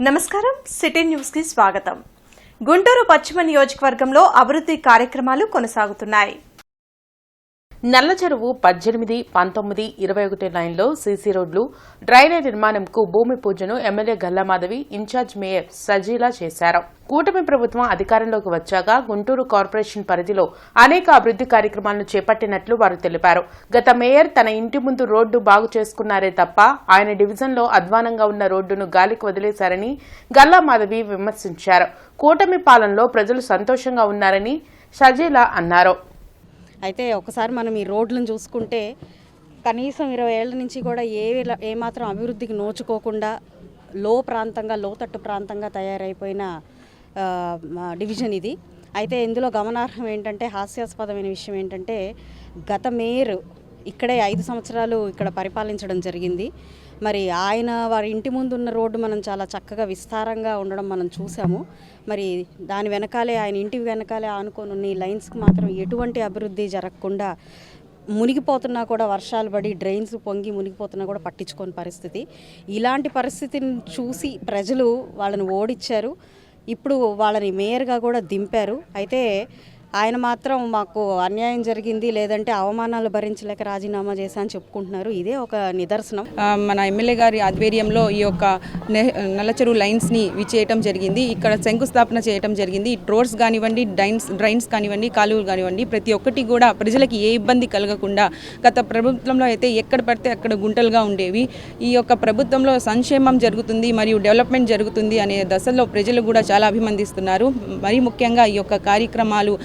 నమస్కారం city news కి స్వాగతం. గుంటూరు పశ్చిమ నియోజకవర్గంలో అభివృద్ధి కార్యక్రమాలు కొనసాగుతున్నాయి. నల్లచెరువు 18, 19, 21 లైన్లో సీసీ రోడ్లు, డ్రైనేజ్ నిర్మాణంకు భూమి పూజను MLA Galla Madhavi, incharge mayor Sajila చేశారు. కూటమి ప్రభుత్వం అధికారంలోకి వచ్చాక గుంటూరు కార్పొరేషన్ పరిధిలో అనేక అభివృద్ధి కార్యక్రమాలను చేపట్టినట్లు వారు తెలిపారు. గత మేయర్ తన ఇంటి ముందు రోడ్డు బాగు చేసుకున్నారే తప్ప ఆయన డివిజన్లో అధ్వానంగా ఉన్న రోడ్డును గాలికి వదిలేశారని గల్లామాధవి విమర్శించారు. కూటమి పాలనలో ప్రజలు సంతోషంగా ఉన్నారని సజీలా అన్నారు. అయితే ఒకసారి మనం ఈ రోడ్లను చూసుకుంటే కనీసం 20 ఏళ్ల నుంచి కూడా ఏమాత్రం అభివృద్ధికి నోచుకోకుండా లోతట్టు ప్రాంతంగా తయారైపోయిన డివిజన్ ఇది. అయితే ఇందులో గమనార్హం ఏంటంటే, హాస్యాస్పదమైన విషయం ఏంటంటే, గత మేయర్ ఇక్కడే 5 సంవత్సరాలు ఇక్కడ పరిపాలించడం జరిగింది. మరి వారి ఇంటి ముందు ఉన్న రోడ్డు మనం చాలా చక్కగా విస్తారంగా ఉండడం మనం చూసాము. మరి దాని వెనకాలే, ఆయన ఇంటి వెనకాలే ఆనుకొని ఉన్న ఈ లైన్స్కి మాత్రం ఎటువంటి అభివృద్ధి జరగకుండా మునిగిపోతున్నా కూడా, వర్షాలు పడి డ్రైన్స్ పొంగి మునిగిపోతున్నా కూడా పట్టించుకోని పరిస్థితి. ఇలాంటి పరిస్థితిని చూసి ప్రజలు వాళ్ళని ఓడించారు. ఇప్పుడు వాళ్ళని మేయర్గా కూడా దింపారు. అయితే ఆయన మాత్రం మాకు అన్యాయం జరిగింది, లేదంటే అవమానాలు భరించలేక రాజీనామా చేశా అని చెప్పుకుంటున్నారు. ఇదే ఒక నిదర్శనం. మన ఎమ్మెల్యే గారి ఆధ్వర్యంలో ఈ యొక్క నల్లచెరువు లైన్స్ని విచ్చేయటం జరిగింది. ఇక్కడ శంకుస్థాపన చేయటం జరిగింది. రోడ్స్ కానివ్వండి, డ్రైన్స్ కానివ్వండి, కాలువలు కానివ్వండి, ప్రతి ఒక్కటి కూడా ప్రజలకి ఏ ఇబ్బంది కలగకుండా, గత ప్రభుత్వంలో అయితే ఎక్కడ పడితే అక్కడ గుంటలుగా ఉండేవి. ఈ యొక్క ప్రభుత్వంలో సంక్షేమం జరుగుతుంది మరియు డెవలప్మెంట్ జరుగుతుంది అనే దశలో ప్రజలు కూడా చాలా అభినందిస్తున్నారు. మరీ ముఖ్యంగా ఈ యొక్క కార్యక్రమాలు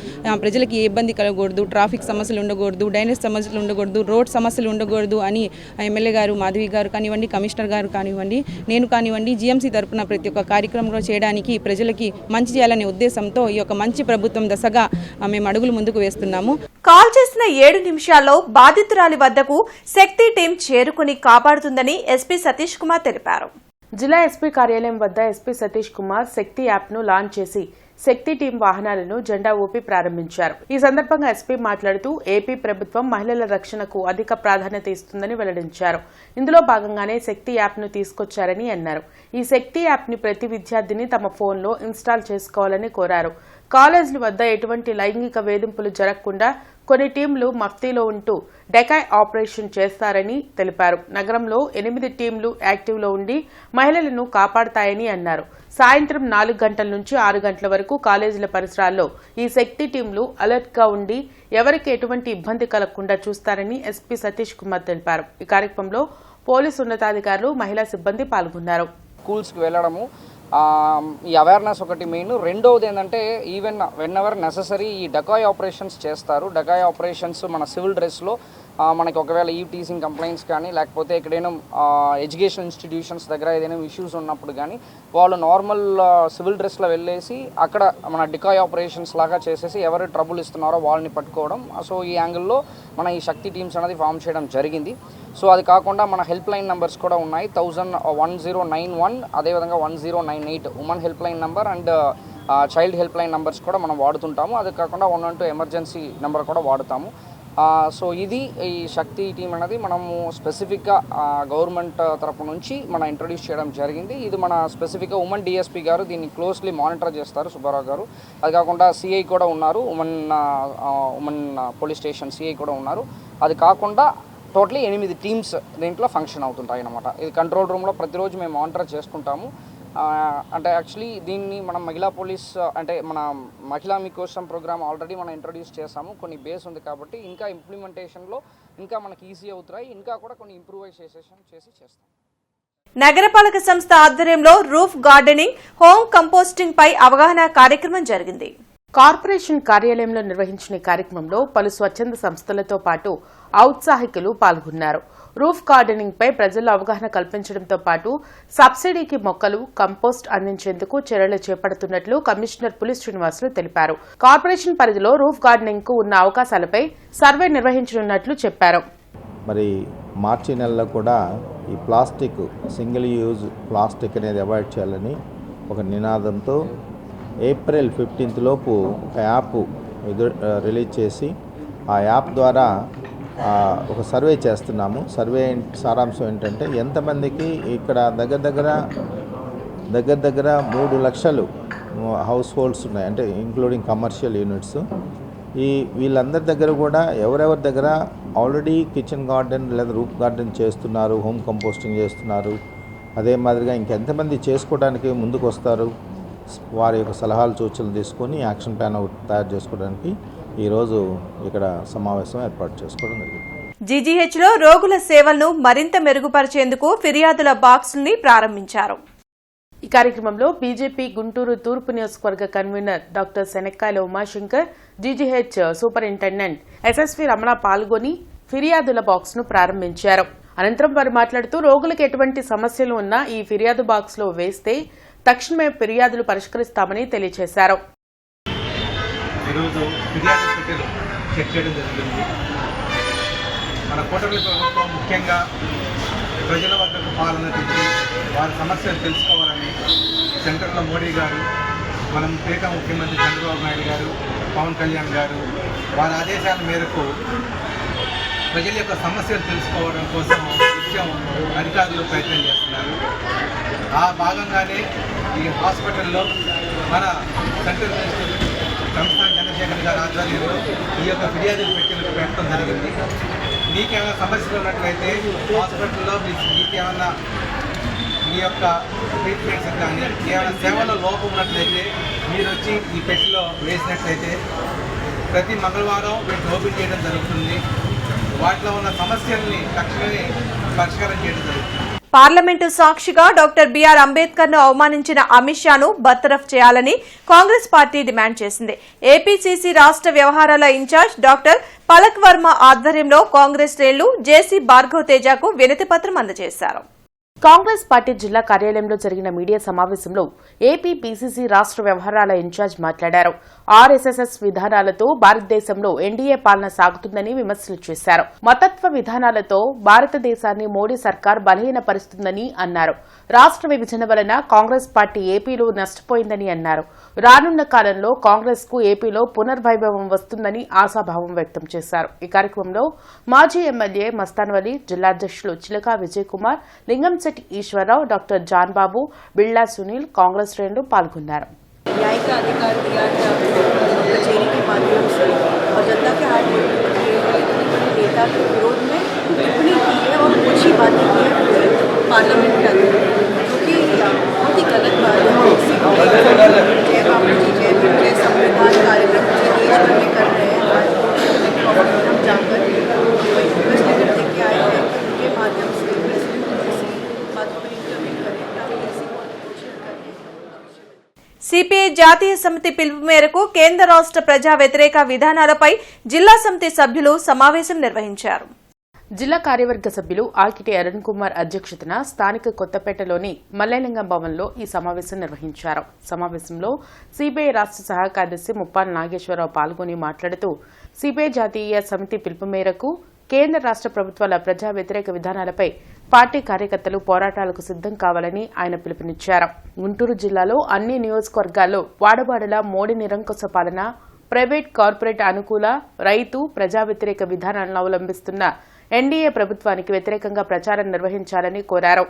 ప్రజలకి ఏ ఇబ్బంది కలగకూడదు, ట్రాఫిక్ సమస్యలు ఉండకూడదు, డ్రైనేజ్ సమస్యలు ఉండకూడదు, రోడ్ సమస్యలు ఉండకూడదు అని ఎమ్మెల్యే గారు, మాధవి గారు కానివ్వండి, కమిషనర్ గారు కానివ్వండి, నేను కానివ్వండి, జీఎంసీ తరఫున ప్రతి ఒక్క కార్యక్రమంలో చేయడానికి, ప్రజలకి మంచి చేయాలనే ఉద్దేశంతో ఈ యొక్క మంచి ప్రభుత్వం దశగా మేము అడుగులు ముందుకు వేస్తున్నాము. కాల్ చేసిన 7 నిమిషాల్లో బాధితురాలి వద్దకు శక్తి టీం చేరుకుని కాపాడుతుందని ఎస్పీ సతీష్ కుమార్ తెలిపారు. జిల్లా ఎస్పీ కార్యాలయం వద్ద ఎస్పీ సతీష్ కుమార్ శక్తి యాప్ను లాంచ్ చేసి శక్తి టీం వాహనాలను జెండా ఊపి ప్రారంభించారు. ఈ సందర్భంగా ఎస్పీ మాట్లాడుతూ ఏపీ ప్రభుత్వం మహిళల రక్షణకు అధిక ప్రాధాన్యత ఇస్తుందని వెల్లడించారు. ఇందులో భాగంగానే శక్తి యాప్ను తీసుకొచ్చారని అన్నారు. ఈ శక్తి యాప్ని ప్రతి విద్యార్థిని తమ ఫోన్లో ఇన్స్టాల్ చేసుకోవాలని కోరారు. కాలేజీల వద్ద ఎటువంటి లైంగిక వేధింపులు జరగకుండా కొన్ని టీంలు మఫ్తీలో ఉంటూ డెకాయ్ ఆపరేషన్ చేస్తారని తెలిపారు. నగరంలో 8 టీంలు యాక్టివ్లో ఉండి మహిళలను కాపాడతాయని అన్నారు. సాయంత్రం 4 గంటల నుంచి 6 గంటల వరకు కాలేజీల పరిసరాల్లో ఈ శక్తి టీంలు అలర్ట్ గా ఉండి ఎవరికి ఎటువంటి ఇబ్బంది కలగకుండా చూస్తారని ఎస్పీ సతీష్ కుమార్ తెలిపారు. ఈ కార్యక్రమంలో పోలీసు ఉన్నతాధికారులు, మహిళా సిబ్బంది పాల్గొన్నారు. స్కూల్స్కి వెళ్ళడము, ఈ అవేర్నెస్ ఒకటి మెయిన్. రెండవది ఏంటంటే, వెన్ ఎవర్ నెససరీ ఈ డకాయ్ ఆపరేషన్స్ చేస్తారు. డకాయ్ ఆపరేషన్స్ మన సివిల్ డ్రెస్లో మనకి ఒకవేళ ఈ టీసింగ్ కంప్లైంట్స్ కానీ, లేకపోతే ఎక్కడైనా ఎడ్యుకేషన్ ఇన్స్టిట్యూషన్స్ దగ్గర ఏదైనా ఇష్యూస్ ఉన్నప్పుడు కానీ వాళ్ళు నార్మల్ సివిల్ డ్రెస్లో వెళ్ళేసి అక్కడ మన డికాయ్ ఆపరేషన్స్ లాగా చేసేసి ఎవరు ట్రబుల్ ఇస్తున్నారో వాళ్ళని పట్టుకోవడం. సో ఈ యాంగిల్లో మన ఈ శక్తి టీమ్స్ అనేది ఫామ్ చేయడం జరిగింది. సో అది కాకుండా మన హెల్ప్ లైన్ నెంబర్స్ కూడా ఉన్నాయి. 1091, అదేవిధంగా 1098 women help line number and child help line numbers కూడా మనం వాడుతుంటాము. అది కాకుండా 112 ఎమర్జెన్సీ నెంబర్ కూడా వాడుతాము. సో ఇది ఈ శక్తి టీం అనేది మనము స్పెసిఫిక్గా గవర్నమెంట్ తరపు నుంచి మనం ఇంట్రొడ్యూస్ చేయడం జరిగింది. ఇది మన స్పెసిఫిక్గా ఉమెన్ డిఎస్పీ గారు దీన్ని క్లోజ్లీ మానిటర్ చేస్తారు, సుబ్బారావు గారు. అది కాకుండా సిఐ కూడా ఉన్నారు, ఉమెన్ పోలీస్ స్టేషన్ సిఐ కూడా ఉన్నారు. అది కాకుండా టోటలీ 8 టీమ్స్ దీంట్లో ఫంక్షన్ అవుతుంటాయి అన్నమాట. ఇది కంట్రోల్ రూమ్లో ప్రతిరోజు మేము మానిటర్ చేసుకుంటాము. అంటే యాక్చువల్లీ దీన్ని మనం మహిళా పోలీస్ అంటే మన మహిళా మీకోసం ప్రోగ్రామ్ ఆల్రెడీ మనం ఇంట్రొడ్యూస్ చేసాము. కొన్ని బేస్ ఉంది కాబట్టి ఇంకా ఇంప్లిమెంటేషన్లో ఇంకా మనకి ఈజీ అవుతాయి. ఇంకా కూడా కొన్ని ఇంప్రూవైజేషన్ చేస్తాం. నగరపాలక సంస్థ ఆధ్వర్యంలో రూఫ్ గార్డెనింగ్, హోమ్ కంపోస్టింగ్ పై అవగాహన కార్యక్రమం జరిగింది. కార్పొరేషన్ కార్యాలయంలో నిర్వహించిన కార్యక్రమంలో పలు స్వచ్ఛంద సంస్థలతో పాటు ఔత్సాహికులు పాల్గొన్నారు. రూఫ్ గార్డెనింగ్ పై ప్రజల్లో అవగాహన కల్పించడంతో పాటు సబ్సిడీకి మొక్కలు, కంపోస్ట్ అందించేందుకు చర్యలు చేపడుతున్నట్లు కమిషనర్ పులి శ్రీనివాసులు తెలిపారు. కార్పొరేషన్ పరిధిలో రూఫ్ గార్డెనింగ్ కు ఉన్న అవకాశాలపై సర్వే నిర్వహించనున్నట్లు చెప్పారు. మరి మార్చి నెలలో కూడా ఈ ప్లాస్టిక్, సింగిల్ యూజ్ ప్లాస్టిక్ అనేది అవాయిడ్ చేయాలని ఒక నినాదంతో ఏప్రిల్ 15 లోపు ఒక యాప్ రిలీజ్ చేసి ఆ యాప్ ద్వారా ఒక సర్వే చేస్తున్నాము. సర్వే సారాంశం ఏంటంటే, ఎంతమందికి ఇక్కడ దగ్గర దగ్గర దగ్గర 3 లక్షలు హౌస్ హోల్డ్స్ ఉన్నాయి, అంటే ఇంక్లూడింగ్ కమర్షియల్ యూనిట్స్. వీళ్ళందరి దగ్గర కూడా ఎవరెవరి దగ్గర ఆల్రెడీ కిచెన్ గార్డెన్ లేదా రూఫ్ గార్డెన్ చేస్తున్నారు, హోమ్ కంపోస్టింగ్ చేస్తున్నారు, అదే మాదిరిగా ఇంకెంతమంది చేసుకోవడానికి ముందుకు వస్తారు, వారి యొక్క సలహాలు సూచనలు తీసుకొని యాక్షన్ ప్లాన్ ఒకటి తయారు చేసుకోవడానికి ఈరోజు ఇక్కడ సమావేశం ఏర్పాటు చేసుకోవడం జరిగింది. జీజీహెచ్లో రోగుల సేవలను మరింత మెరుగుపరిచేందుకు ఫిర్యాదుల బాక్సుల్ని ప్రారంభించారు. ఈ కార్యక్రమంలో బీజేపీ గుంటూరు తూర్పు నియోజకవర్గ convener doctor Shanakkayala Umashankar, GGH superintendent SSV Ramana పాల్గొని ఫిర్యాదుల బాక్స్ ను ప్రారంభించారు. అనంతరం వారు మాట్లాడుతూ రోగులకు ఎటువంటి సమస్యలు ఉన్నా ఈ ఫిర్యాదు బాక్స్ లో వేస్తే తక్షణమే ఫిర్యాదులు పరిష్కరిస్తామని తెలియజేశారు. మన కూటమి ప్రభుత్వం ముఖ్యంగా ప్రజల వద్దకు పాలన తెచ్చి వారి సమస్యలు తెలుసుకోవాలని సెంట్రల్లో మోడీ గారు, మనం పేట ముఖ్యమంత్రి చంద్రబాబు నాయుడు గారు, పవన్ కళ్యాణ్ గారు వారి ఆదేశాల మేరకు ప్రజల యొక్క సమస్యలు తెలుసుకోవడం కోసం నిత్యం అధికారులు ప్రయత్నం చేస్తున్నారు. ఆ భాగంగానే ఈ హాస్పిటల్లో మన సెంట్రల్ మినిస్టర్ సంస్థాన్ చంద్రశేఖర్ గారి ఆధ్వర్యంలో ఈ యొక్క ఫిర్యాదులు పెట్టడం జరిగింది. మీకేమైనా సమస్యలు ఉన్నట్లయితే హాస్పిటల్లో మీకేమైనా మీ యొక్క ట్రీట్మెంట్స్ కానీ ఏమైనా సేవల లోపం ఉన్నట్లయితే మీరు వచ్చి ఈ పెట్టిలో వేసినట్లయితే ప్రతి మంగళవారం వీటిని ఓపెన్ చేయడం జరుగుతుంది. వాటిలో ఉన్న సమస్యల్ని తక్షణమే పరిష్కారం చేయడం జరుగుతుంది. పార్లమెంటు సాక్షిగా డాక్టర్ బిఆర్ అంబేద్కర్ ను అవమానించిన అమిత్ షాను బర్తరఫ్ చేయాలని కాంగ్రెస్ పార్టీ డిమాండ్ చేసింది. ఏపీసీసీ రాష్ట్ర వ్యవహారాల ఇన్ఛార్జ్ డాక్టర్ పలక్ వర్మ ఆధ్వర్యంలో కాంగ్రెస్ శ్రేణులు జేసీ భార్గవ్ తేజకు వినతి పత్రం అందజేశారు. కాంగ్రెస్ పార్టీ జిల్లా కార్యాలయంలో జరిగిన మీడియా సమావేశంలో ఏపీ పీసీసీ రాష్ట్ర వ్యవహారాల ఇన్ఛార్జ్ మాట్లాడారు. ఆర్ఎస్ఎస్ విధానాలతో భారతదేశంలో ఎన్డీఏ పాలన సాగుతుందని విమర్శలు చేశారు. మతత్వ విధానాలతో భారతదేశాన్ని మోడీ సర్కార్ బలహీనపరుస్తుందని అన్నారు. రాష్ట్ర విభజన వలన కాంగ్రెస్ పార్టీ ఏపీలో నష్టపోయిందని అన్నారు. రానున్న కాలంలో కాంగ్రెస్ కు ఏపీలో పునర్వైభవం వస్తుందని ఆశాభావం వ్యక్తం చేశారు. ఈ కార్యక్రమంలో మాజీ ఎమ్మెల్యే మస్తాన్ వలీ, జిల్లా అధ్యక్షులు చిలకా విజయ్ కుమార్, లింగంశెట్టి ఈశ్వరరావు, డాక్టర్ జాన్ బాబు, బిళ్లా సునీల్, కాంగ్రెస్ శ్రేణులు పాల్గొన్నారు. न्याय का अधिकार दिया है कचहरी के माध्यम से और जनता के हाथ में नेता के विरोध में टिप्पणी की है और कुछ ही बातें की है पार्लियामेंट के अंदर, क्योंकि बहुत ही गलत बात है। जय बाबू जी, जय भीम, जय संविधान कार्यक्रम पूरे देश भर में कर रहे हैं। आज हम जाकर रिक्वेस्ट लेटर लेके आए हैं कि उनके माध्यम से प्रेसिडेंट किसी बात पर इंटरव्यू करें ताकि ऐसी घोषणा करें। సిపిఐ జాతీయ సమితి పిలుపు మేరకు కేంద్ర రాష్ట్ర ప్రజా వ్యతిరేక విధానాలపై జిల్లా సమితి సభ్యులు సమావేశం నిర్వహించారు. జిల్లా కార్యవర్గ సభ్యులు ఆకిటి అరుణ్ కుమార్ అధ్యక్షతన స్థానిక కొత్తపేటలోని మల్లెలింగం భవన్లో ఈ సమావేశం నిర్వహించారు. సమావేశంలో సిపిఐ రాష్ట్ర సహ కార్యదర్శి ముప్పాల నాగేశ్వరరావు పాల్గొని మాట్లాడుతూ సిపిఐ జాతీయ సమితి పిలుపు మేరకు కేంద్ర రాష్ట్ర ప్రభుత్వాల ప్రజా వ్యతిరేక విధానాలపై పార్టీ కార్యకర్తలు పోరాటాలకు సిద్దం కావాలని ఆయన పిలుపునిచ్చారు. గుంటూరు జిల్లాలో అన్ని నియోజకవర్గాల్లో వాడవాడలా మోడీ నిరంకుశ పాలన, ప్రైవేట్ కార్పొరేట్ అనుకూల, రైతు, ప్రజా వ్యతిరేక విధానాలను అవలంబిస్తున్న ఎన్డీఏ ప్రభుత్వానికి వ్యతిరేకంగా ప్రచారం నిర్వహించాలని కోరారు.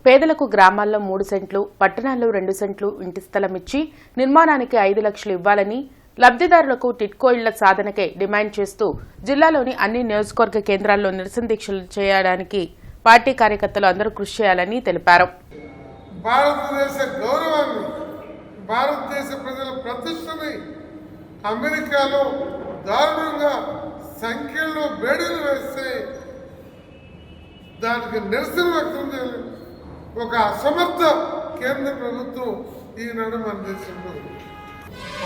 పేదలకు గ్రామాల్లో 3 సెంట్లు, పట్టణాల్లో 2 సెంట్లు ఇంటి స్థలం ఇచ్చి నిర్మాణానికి 5 లక్షలు ఇవ్వాలని, లబ్దిదారులకు టిట్కో ఇళ్ల సాధనకే డిమాండ్ చేస్తూ జిల్లాలోని అన్ని నియోజకవర్గ కేంద్రాల్లో నిరసన దీక్షలు చేయడానికి పార్టీ కార్యకర్తలు అందరూ కృషి చేయాలని తెలిపారు. భారతదేశ గౌరవాన్ని, భారతదేశ ప్రజల ప్రతిష్టని అమెరికాలో దారుణంగా సంఖ్యలో బేడీలు వేస్తే దానికి నిరసన వ్యక్తం చేయాలి. ఒక అసమర్థ కేంద్ర ప్రభుత్వం ఈనాడు మన దేశంలో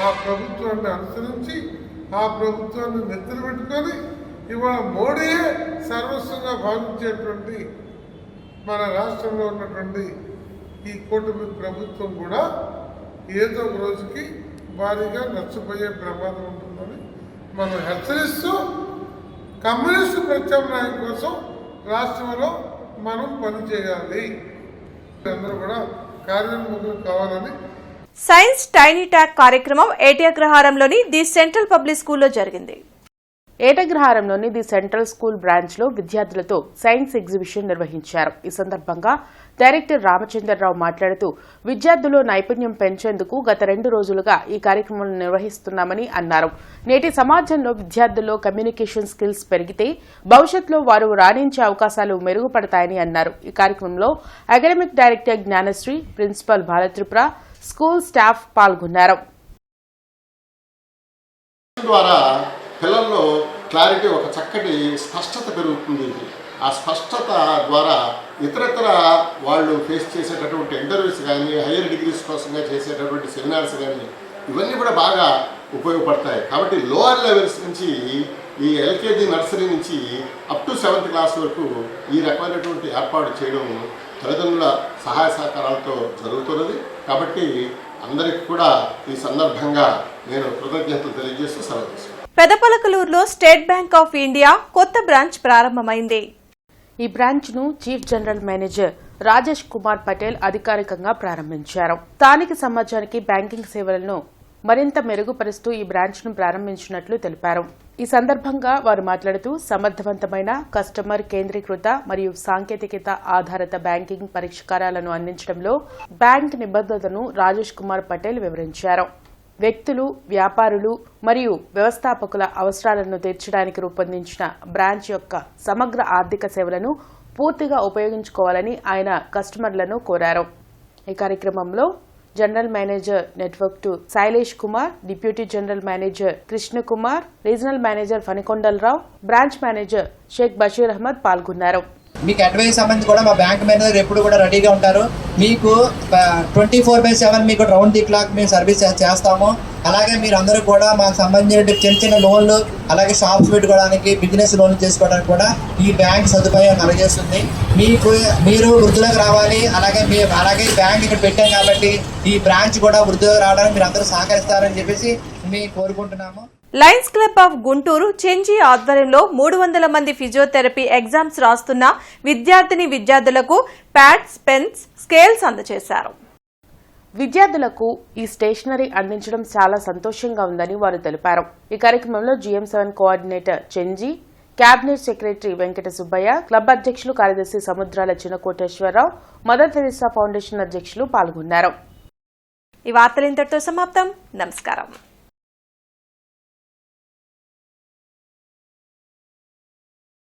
ఆ ప్రభుత్వాన్ని అనుసరించి ఆ ప్రభుత్వాన్ని నెత్తిన పెట్టుకొని ఇవాళ మోడీయే సర్వస్వంగా భావించేటువంటి మన రాష్ట్రంలో ఉన్నటువంటి ఈ కూటమి ప్రభుత్వం కూడా ఏదో ఒక రోజుకి భారీగా నష్టపోయే ప్రమాదం ఉంటుందని మనం హెచ్చరిస్తూ కమ్యూనిస్టు ప్రత్యామ్నాయం కోసం రాష్ట్రంలో మనం పనిచేయాలి. అందరూ కూడా కార్యోన్ముఖులు కావాలని. సైన్స్ టైనీ టాక్ కార్యక్రమం ఏటి అగ్రహారంలోని ది సెంట్రల్ పబ్లిక్ స్కూల్లో జరిగింది. ఏటగ్రహారంలోని ది సెంట్రల్ స్కూల్ బ్రాంచ్లో విద్యార్థులతో సైన్స్ ఎగ్జిబిషన్ నిర్వహించారు. ఈ సందర్భంగా డైరెక్టర్ రామచంద్రరావు మాట్లాడుతూ విద్యార్థుల్లో నైపుణ్యం పెంచేందుకు గత 2 రోజులుగా ఈ కార్యక్రమం నిర్వహిస్తున్నామని అన్నారు. నేటి సమాజంలో విద్యార్థుల్లో కమ్యూనికేషన్ స్కిల్స్ పెరిగితే భవిష్యత్తులో వారు రాణించే అవకాశాలు మెరుగుపడతాయని అన్నారు. ఈ కార్యక్రమంలో academic director Gnanasri, principal Balatripura, school staff పాల్గొన్నారు. పిల్లల్లో క్లారిటీ, ఒక చక్కటి స్పష్టత పెరుగుతుంది. ఆ స్పష్టత ద్వారా ఇతరత్ర వాళ్ళు ఫేస్ చేసేటటువంటి ఇంటర్వ్యూస్ కానీ, హైయర్ డిగ్రీస్ కోసంగా చేసేటటువంటి సెమినార్స్ కానీ ఇవన్నీ కూడా బాగా ఉపయోగపడతాయి. కాబట్టి లోవర్ లెవెల్స్ నుంచి ఈ ఎల్కేజీ నర్సరీ నుంచి అప్ టు 7th క్లాస్ వరకు ఈ రకమైనటువంటి ఏర్పాటు చేయడం తల్లిదండ్రుల సహాయ సహకారాలతో జరుగుతున్నది. కాబట్టి అందరికీ కూడా ఈ సందర్భంగా నేను కృతజ్ఞతలు తెలియజేస్తూ సెలవు తీసుకున్నాను. పెదపలకలూరులో స్టేట్ బ్యాంక్ ఆఫ్ ఇండియా కొత్త బ్రాంచ్ ప్రారంభమైంది. ఈ బ్రాంచ్ ను chief general manager Rajesh Kumar Patel అధికారికంగా ప్రారంభించారు. స్థానిక సమాజానికి బ్యాంకింగ్ సేవలను మరింత మెరుగుపరుస్తూ ఈ బ్రాంచ్ ను ప్రారంభించినట్లు తెలిపారు. ఈ సందర్భంగా వారు మాట్లాడుతూ సమర్థవంతమైన కస్టమర్ కేంద్రీకృత మరియు సాంకేతికత ఆధారిత బ్యాంకింగ్ పరిష్కారాలను అందించడంలో బ్యాంక్ నిబద్ధతను రాజేష్ కుమార్ పటేల్ వివరించారు. వ్యక్తులు, వ్యాపారులు మరియు వ్యవస్థాపకుల అవసరాలను తీర్చడానికి రూపొందించిన బ్రాంచ్ యొక్క సమగ్ర ఆర్థిక సేవలను పూర్తిగా ఉపయోగించుకోవాలని ఆయన కస్టమర్లను కోరారు. ఈ కార్యక్రమంలో general manager network 2 Sailesh Kumar, deputy general manager Krishna Kumar, regional manager Phanikondalarao, branch manager Sheikh Basheer Ahmed పాల్గొన్నారు. మీకు అడ్వైస్ సంబంధించి కూడా మా బ్యాంక్ మేనేజర్ ఎప్పుడు కూడా రెడీగా ఉంటారు. మీకు 24/7 మీకు రౌండ్ ది క్లాక్ మేము సర్వీస్ చేస్తాము. అలాగే మీరు అందరూ కూడా మాకు సంబంధించిన చిన్న లోన్లు, అలాగే షాప్స్ పెట్టుకోవడానికి, బిజినెస్ లోన్లు చేసుకోవడానికి కూడా ఈ బ్యాంక్ సదుపాయం కలగజేస్తుంది. మీరు వృద్ధిలోకి రావాలి, అలాగే బ్యాంక్ ఇక్కడ పెట్టాం కాబట్టి ఈ బ్రాంచ్ కూడా వృద్ధిలోకి రావడానికి మీరు అందరూ సహకరిస్తారని చెప్పేసి మేము కోరుకుంటున్నాము. Lions club of Guntur change ఆధ్వర్యంలో 300 మంది ఫిజియోథెరపీ ఎగ్జామ్స్ రాస్తున్న విద్యార్థులకు ప్యాడ్స్, పెన్స్, స్కేల్స్ అందజేశారు. విద్యార్థులకు ఈ స్టేషనరీ అందించడం చాలా సంతోషంగా ఉందని వారు తెలిపారు. ఈ కార్యక్రమంలో GM7 coordinator Chenji, cabinet secretary Venkata Subbaiah, club అధ్యక్షులు కార్యదర్శి Samudrala Chinnakoteswararao, Mother Teresa foundation అధ్యక్షులు పాల్గొన్నారు. ఈ వార్తలు ఇంతటితో సమాప్తం. నమస్కారం.